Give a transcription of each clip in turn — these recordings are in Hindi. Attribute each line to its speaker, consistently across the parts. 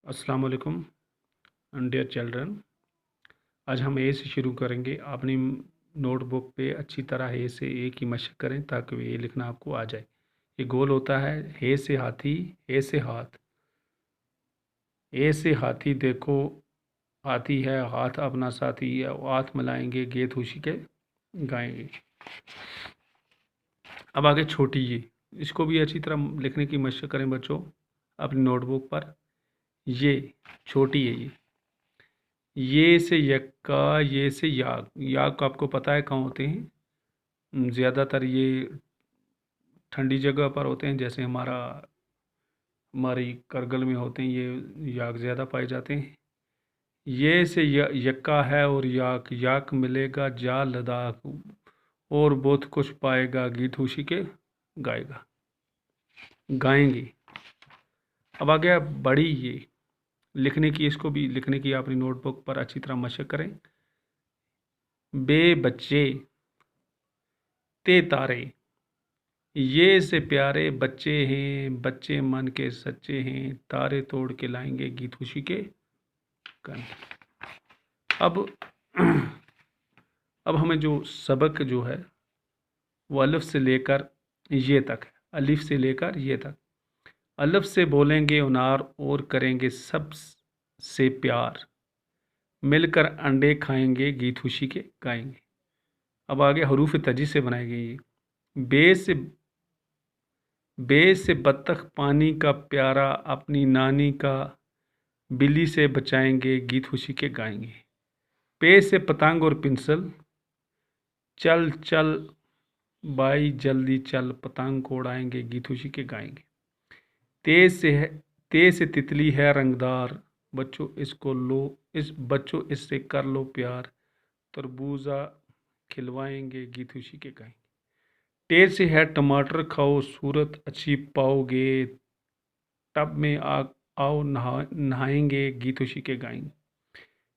Speaker 1: अस्सलाम वालेकुम डियर चिल्ड्रन। आज हम ए से शुरू करेंगे। अपनी नोटबुक पे अच्छी तरह ए से ए की मशक करें ताकि ये लिखना आपको आ जाए। ये गोल होता है ए से हाथी, ए से हाथ। ए से हाथी देखो हाथी है, हाथ अपना साथी है, हाथ मिलाएंगे गीत खुशी के गाएंगे। अब आगे छोटी ये, इसको भी अच्छी तरह लिखने की मशक करें बच्चों अपनी नोटबुक पर। ये छोटी है ये से यक्का, ये से याक। याक आपको पता है कहाँ होते हैं? ज़्यादातर ये ठंडी जगह पर होते हैं, जैसे हमारी करगिल में होते हैं। ये याक ज़्यादा पाए जाते हैं। ये से यक्का है और याक, याक मिलेगा जा लद्दाख और बहुत कुछ पाएगा गीत खुशी के गाएगा गाएंगे। अब आ गया बड़ी ये, लिखने की, इसको भी लिखने की अपनी नोटबुक पर अच्छी तरह मशक करें। बे बच्चे ते तारे, ये से प्यारे बच्चे हैं, बच्चे मन के सच्चे हैं, तारे तोड़ के लाएंगे गीत खुशी के गाने। अब अब हमें जो सबक जो है वो अलिफ से लेकर ये तक है। अलिफ से लेकर ये तक। अलिफ से बोलेंगे उनार और करेंगे सब से प्यार, मिलकर अंडे खाएंगे गीत खुशी के गाएंगे। अब आगे हरूफ तजी से बनाई गई ये। बे से बत्तख पानी का प्यारा, अपनी नानी का बिल्ली से बचाएंगे गीत खुशी के गाएंगे। पे से पतंग और पिंसल, चल चल बाई जल्दी चल, पतंग को उड़ाएंगे गीत खुशी के गाएंगे। ते से तितली है रंगदार, बच्चों इससे कर लो प्यार, तरबूजा खिलवाएंगे गीत खुशी के गाएंगे। टे से है टमाटर खाओ सूरत अच्छी पाओगे, टब में आओ नहाएंगे गीत खुशी के गाएंगे।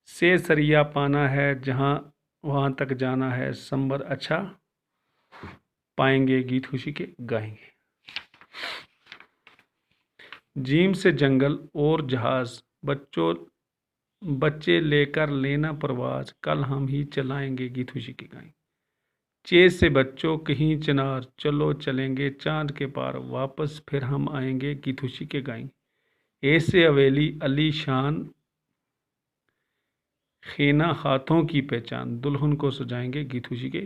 Speaker 1: से सरिया पाना है जहाँ वहाँ तक जाना है, संबर अच्छा पाएंगे गीत खुशी के गाएंगे। जीम से जंगल और जहाज, बच्चे लेकर लेना प्रवास, कल हम ही चलाएंगे गीत खुशी के गाएंगे। चे से बच्चों कहीं चिनार, चलो चलेंगे चांद के पार, वापस फिर हम आएंगे गीत खुशी के गाएंगे। ए से हवेली अली शान, खेना हाथों की पहचान, दुल्हन को सजाएंगे गीत खुशी के